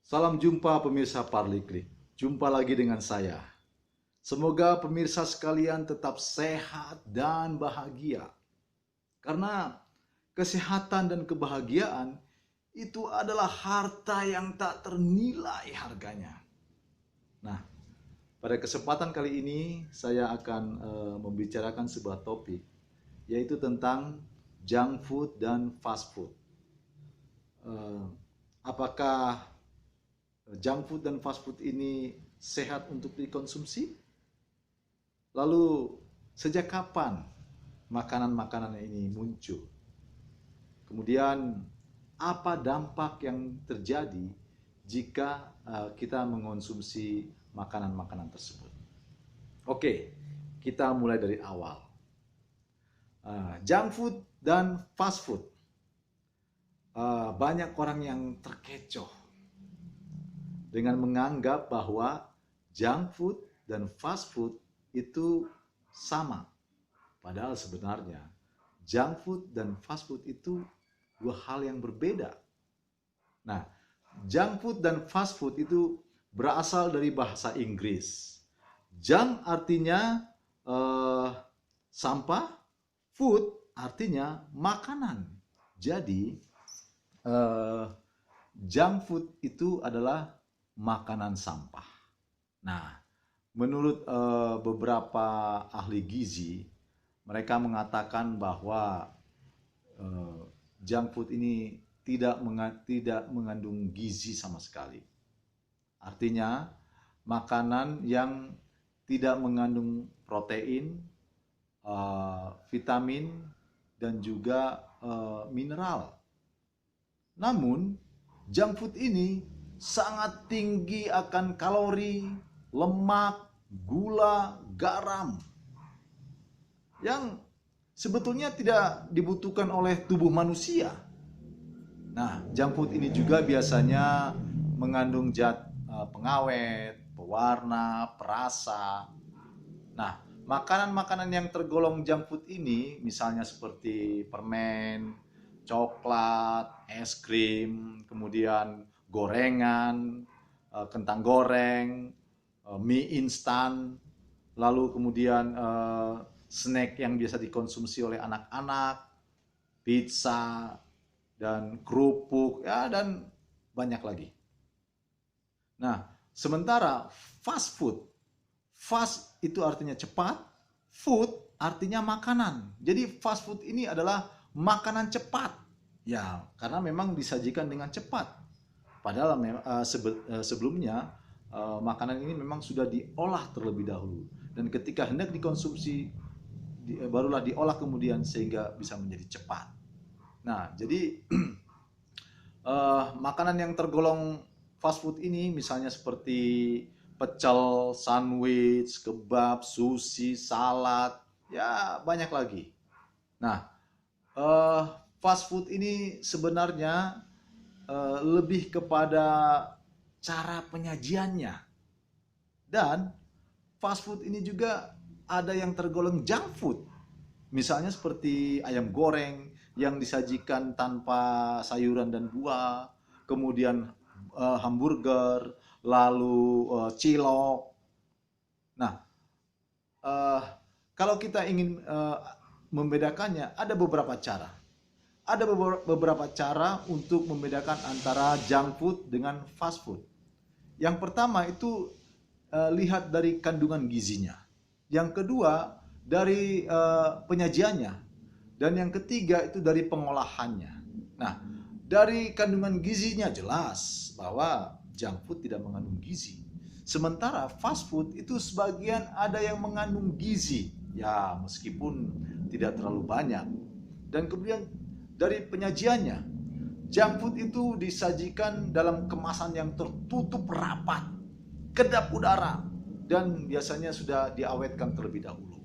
Salam jumpa pemirsa Parliklik. Jumpa lagi dengan saya. Semoga pemirsa sekalian tetap sehat dan bahagia. Karena kesehatan dan kebahagiaan itu adalah harta yang tak ternilai harganya. Nah, pada kesempatan kali ini saya akan membicarakan sebuah topik, yaitu tentang junk food dan fast food. Apakah junk food dan fast food ini sehat untuk dikonsumsi? Lalu sejak kapan makanan-makanan ini muncul? Kemudian apa dampak yang terjadi jika kita mengonsumsi makanan-makanan tersebut? Oke, kita mulai dari awal. Junk food dan fast food. Banyak orang yang terkecoh dengan menganggap bahwa junk food dan fast food itu sama. Padahal sebenarnya junk food dan fast food itu dua hal yang berbeda. Nah, junk food dan fast food itu berasal dari bahasa Inggris. Junk artinya sampah, food artinya makanan. Jadi junk food itu adalah makanan sampah. Nah, menurut beberapa ahli gizi, mereka mengatakan bahwa junk food ini tidak mengandung gizi sama sekali. Artinya, makanan yang tidak mengandung protein, vitamin, dan juga mineral. Namun, junk food ini sangat tinggi akan kalori, lemak, gula, garam yang sebetulnya tidak dibutuhkan oleh tubuh manusia. Nah, junk food ini juga biasanya mengandung zat pengawet, pewarna, perasa. Nah, makanan-makanan yang tergolong junk food ini misalnya seperti permen, coklat, es krim, kemudian gorengan, kentang goreng, mie instan, lalu kemudian snack yang biasa dikonsumsi oleh anak-anak, pizza, dan kerupuk, ya, dan banyak lagi. Nah, sementara fast food, fast itu artinya cepat, food artinya makanan. Jadi fast food ini adalah makanan cepat. Ya, karena memang disajikan dengan cepat. Padahal sebelumnya makanan ini memang sudah diolah terlebih dahulu. Dan ketika hendak dikonsumsi, barulah diolah kemudian sehingga bisa menjadi cepat. Nah, jadi makanan yang tergolong fast food ini misalnya seperti pecel, sandwich, kebab, sushi, salad, ya banyak lagi. Nah, fast food ini sebenarnya lebih kepada cara penyajiannya. Dan fast food ini juga ada yang tergolong junk food. Misalnya seperti ayam goreng yang disajikan tanpa sayuran dan buah, kemudian hamburger, lalu cilok. Nah, kalau kita ingin membedakannya, ada beberapa cara. Ada beberapa cara untuk membedakan antara junk food dengan fast food. Yang pertama itu lihat dari kandungan gizinya. Yang kedua dari penyajiannya. Dan yang ketiga itu dari pengolahannya. Nah, dari kandungan gizinya jelas bahwa junk food tidak mengandung gizi. Sementara fast food itu sebagian ada yang mengandung gizi. Ya, meskipun tidak terlalu banyak. Dan kemudian dari penyajiannya, junk food itu disajikan dalam kemasan yang tertutup rapat, kedap udara, dan biasanya sudah diawetkan terlebih dahulu.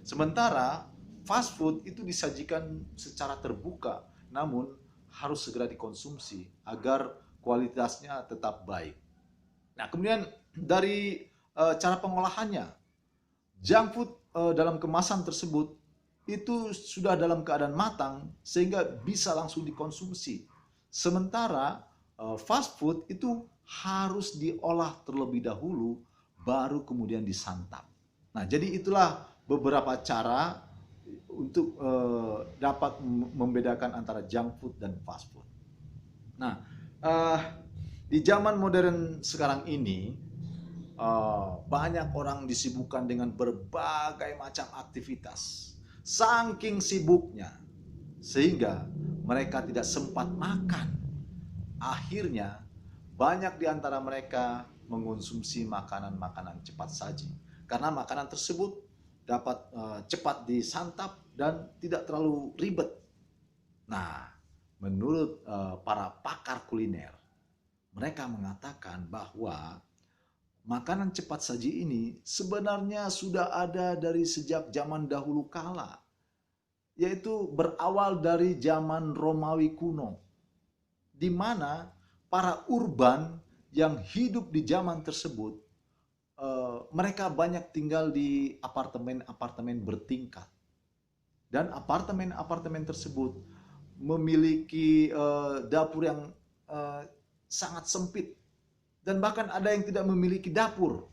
Sementara fast food itu disajikan secara terbuka, namun harus segera dikonsumsi agar kualitasnya tetap baik. Nah, kemudian dari cara pengolahannya, junk food dalam kemasan tersebut itu sudah dalam keadaan matang sehingga bisa langsung dikonsumsi. Sementara fast food itu harus diolah terlebih dahulu, baru kemudian disantap. Nah, jadi itulah beberapa cara untuk dapat membedakan antara junk food dan fast food. Nah, uh, di zaman modern sekarang ini, banyak orang disibukkan dengan berbagai macam aktivitas. Saking sibuknya, sehingga mereka tidak sempat makan. Akhirnya, banyak di antara mereka mengonsumsi makanan-makanan cepat saji. Karena makanan tersebut dapat cepat disantap dan tidak terlalu ribet. Nah, menurut para pakar kuliner, mereka mengatakan bahwa makanan cepat saji ini sebenarnya sudah ada dari sejak zaman dahulu kala, yaitu berawal dari zaman Romawi kuno, di mana para urban yang hidup di zaman tersebut, mereka banyak tinggal di apartemen-apartemen bertingkat. Dan apartemen-apartemen tersebut memiliki dapur yang sangat sempit. Dan bahkan ada yang tidak memiliki dapur.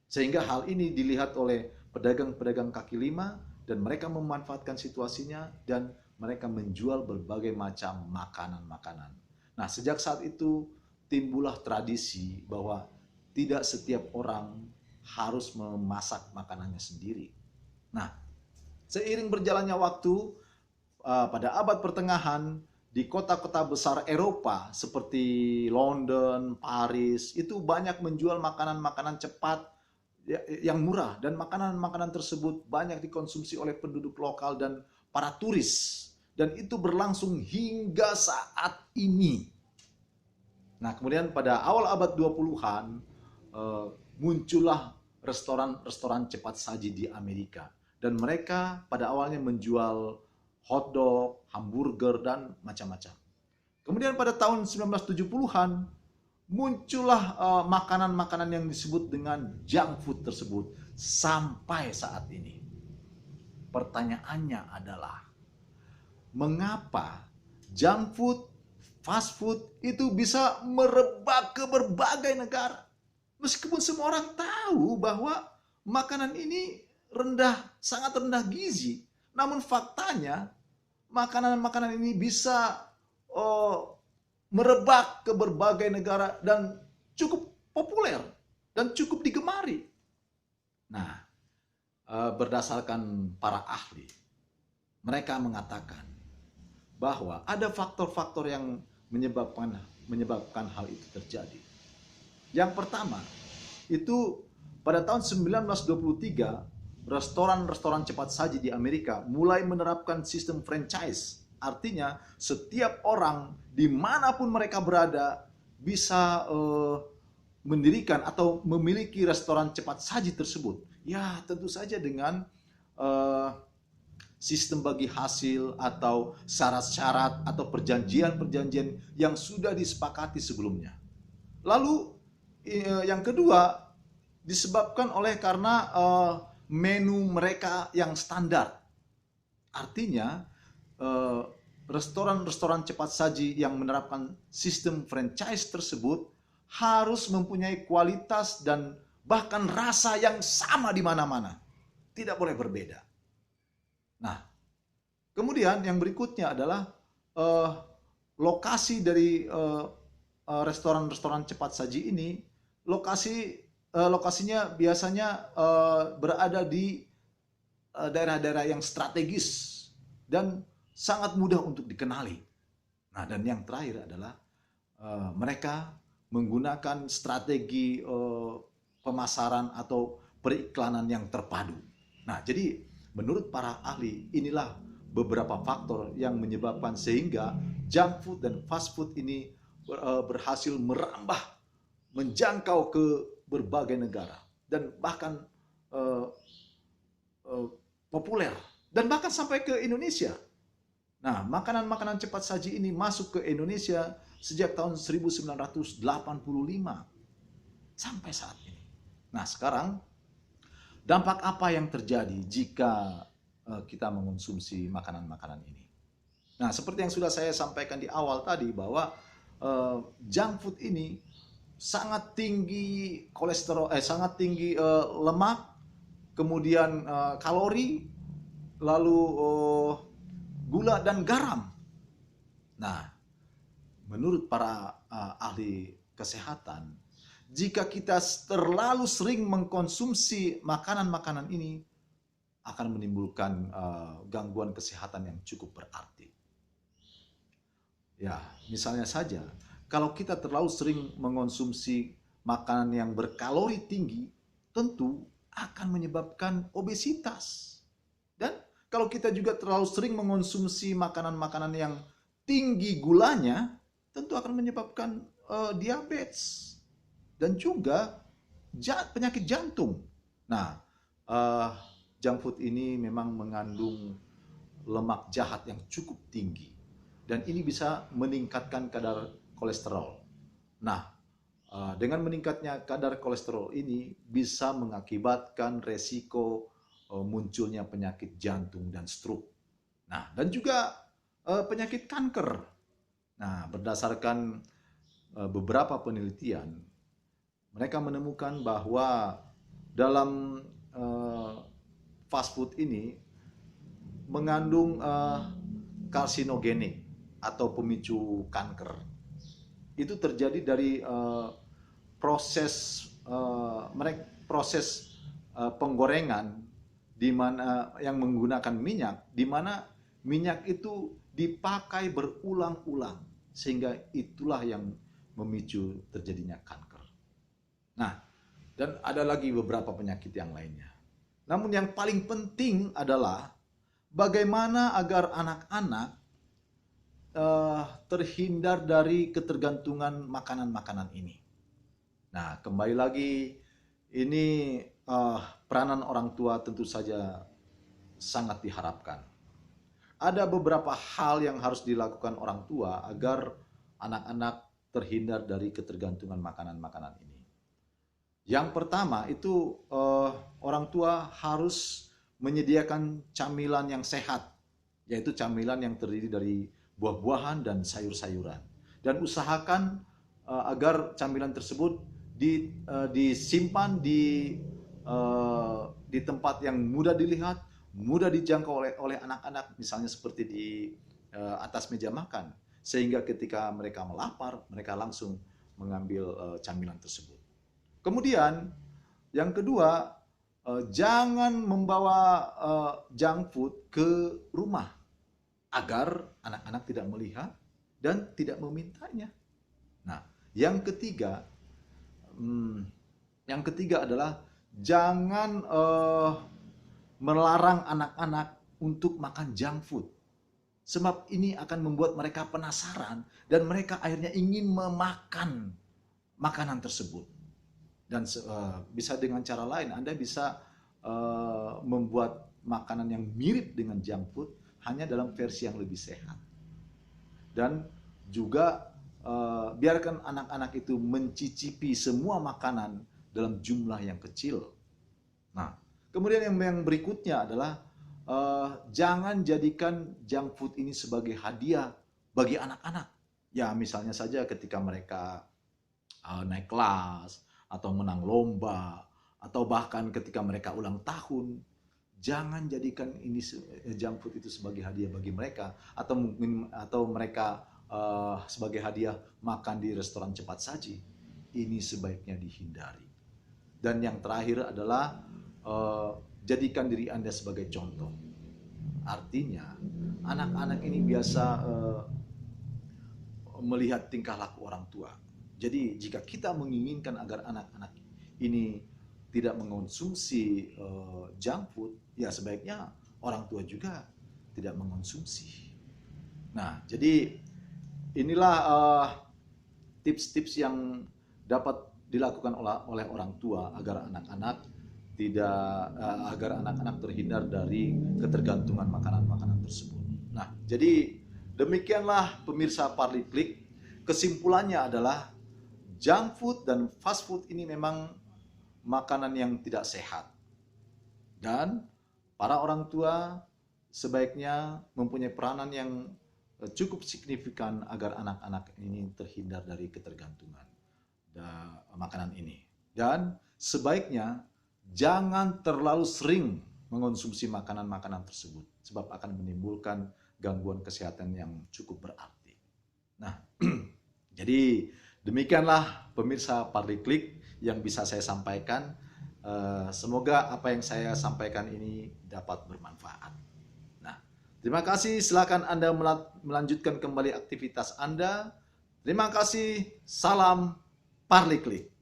Sehingga hal ini dilihat oleh pedagang-pedagang kaki lima, dan mereka memanfaatkan situasinya dan mereka menjual berbagai macam makanan-makanan. Nah, sejak saat itu timbullah tradisi bahwa tidak setiap orang harus memasak makanannya sendiri. Nah, seiring berjalannya waktu, pada abad pertengahan, di kota-kota besar Eropa seperti London, Paris, itu banyak menjual makanan-makanan cepat yang murah, dan makanan-makanan tersebut banyak dikonsumsi oleh penduduk lokal dan para turis, dan itu berlangsung hingga saat ini. Nah, kemudian pada awal abad 20-an muncullah restoran-restoran cepat saji di Amerika, dan mereka pada awalnya menjual hotdog, hamburger, dan macam-macam. Kemudian pada tahun 1970-an muncullah makanan-makanan yang disebut dengan junk food tersebut sampai saat ini. Pertanyaannya adalah, mengapa junk food, fast food itu bisa merebak ke berbagai negara? Meskipun semua orang tahu bahwa makanan ini sangat rendah gizi, namun faktanya makanan-makanan ini bisa merebak ke berbagai negara dan cukup populer dan cukup digemari. Nah, berdasarkan para ahli, mereka mengatakan bahwa ada faktor-faktor yang menyebabkan hal itu terjadi. Yang pertama, itu pada tahun 1923, restoran-restoran cepat saji di Amerika mulai menerapkan sistem franchise. Artinya setiap orang dimanapun mereka berada bisa mendirikan atau memiliki restoran cepat saji tersebut. Ya, tentu saja dengan sistem bagi hasil atau syarat-syarat atau perjanjian-perjanjian yang sudah disepakati sebelumnya. Lalu yang kedua disebabkan karena menu mereka yang standar. Artinya restoran-restoran cepat saji yang menerapkan sistem franchise tersebut harus mempunyai kualitas dan bahkan rasa yang sama di mana-mana. Tidak boleh berbeda. Nah, kemudian yang berikutnya adalah lokasi dari restoran-restoran cepat saji ini, lokasinya biasanya berada di daerah-daerah yang strategis dan sangat mudah untuk dikenali. Nah, dan yang terakhir adalah mereka menggunakan strategi pemasaran atau periklanan yang terpadu. Nah, jadi menurut para ahli, inilah beberapa faktor yang menyebabkan sehingga junk food dan fast food ini berhasil merambah, menjangkau ke berbagai negara dan bahkan populer dan bahkan sampai ke Indonesia. Nah, makanan-makanan cepat saji ini masuk ke Indonesia sejak tahun 1985 sampai saat ini. Nah, sekarang dampak apa yang terjadi jika kita mengonsumsi makanan-makanan ini? Nah, seperti yang sudah saya sampaikan di awal tadi bahwa junk food ini sangat tinggi kolesterol, sangat tinggi lemak, kemudian kalori, lalu gula dan garam. Nah, menurut para ahli kesehatan, jika kita terlalu sering mengkonsumsi makanan-makanan ini, akan menimbulkan gangguan kesehatan yang cukup berarti. Ya, misalnya saja, kalau kita terlalu sering mengonsumsi makanan yang berkalori tinggi, tentu akan menyebabkan obesitas. Dan kalau kita juga terlalu sering mengonsumsi makanan-makanan yang tinggi gulanya, tentu akan menyebabkan diabetes dan juga penyakit jantung. Nah, junk food ini memang mengandung lemak jahat yang cukup tinggi dan ini bisa meningkatkan kadar kolesterol. Nah, dengan meningkatnya kadar kolesterol ini bisa mengakibatkan resiko munculnya penyakit jantung dan stroke. Nah, dan juga penyakit kanker. Nah, berdasarkan beberapa penelitian, mereka menemukan bahwa dalam fast food ini mengandung karsinogenik atau pemicu kanker. Itu terjadi dari proses penggorengan di mana yang menggunakan minyak, di mana minyak itu dipakai berulang-ulang sehingga itulah yang memicu terjadinya kanker. Nah, dan ada lagi beberapa penyakit yang lainnya. Namun yang paling penting adalah bagaimana agar anak-anak terhindar dari ketergantungan makanan-makanan ini. Nah, kembali lagi, ini peranan orang tua tentu saja sangat diharapkan. Ada beberapa hal yang harus dilakukan orang tua agar anak-anak terhindar dari ketergantungan makanan-makanan ini. Yang pertama itu orang tua harus menyediakan camilan yang sehat, yaitu camilan yang terdiri dari buah-buahan dan sayur-sayuran. Dan usahakan agar camilan tersebut disimpan di tempat yang mudah dilihat, mudah dijangkau oleh anak-anak, misalnya seperti di atas meja makan, sehingga ketika mereka melapar, mereka langsung mengambil camilan tersebut. Kemudian yang kedua, jangan membawa junk food ke rumah agar anak-anak tidak melihat dan tidak memintanya. Nah, yang ketiga adalah jangan melarang anak-anak untuk makan junk food. Sebab ini akan membuat mereka penasaran dan mereka akhirnya ingin memakan makanan tersebut. Dan bisa dengan cara lain, Anda bisa membuat makanan yang mirip dengan junk food hanya dalam versi yang lebih sehat. Dan juga biarkan anak-anak itu mencicipi semua makanan dalam jumlah yang kecil. Nah, kemudian yang berikutnya adalah jangan jadikan junk food ini sebagai hadiah bagi anak-anak. Ya, misalnya saja ketika mereka naik kelas, atau menang lomba, atau bahkan ketika mereka ulang tahun, jangan jadikan ini junk food itu sebagai hadiah bagi mereka, atau mereka sebagai hadiah makan di restoran cepat saji. Ini sebaiknya dihindari. Dan yang terakhir adalah jadikan diri Anda sebagai contoh. Artinya anak-anak ini biasa melihat tingkah laku orang tua. Jadi jika kita menginginkan agar anak-anak ini tidak mengonsumsi junk food, ya sebaiknya orang tua juga tidak mengonsumsi. Nah, jadi inilah tips-tips yang dapat dilakukan oleh orang tua agar anak-anak terhindar dari ketergantungan makanan-makanan tersebut. Nah, jadi demikianlah pemirsa Parley Klik. Kesimpulannya adalah junk food dan fast food ini memang makanan yang tidak sehat. Dan para orang tua sebaiknya mempunyai peranan yang cukup signifikan agar anak-anak ini terhindar dari ketergantungan. Dan makanan ini. Dan sebaiknya jangan terlalu sering mengonsumsi makanan-makanan tersebut sebab akan menimbulkan gangguan kesehatan yang cukup berarti. Nah, jadi demikianlah pemirsa Parliklik yang bisa saya sampaikan. Semoga apa yang saya sampaikan ini dapat bermanfaat. Nah, terima kasih. Silakan Anda melanjutkan kembali aktivitas Anda. Terima kasih. Salam Parliklik.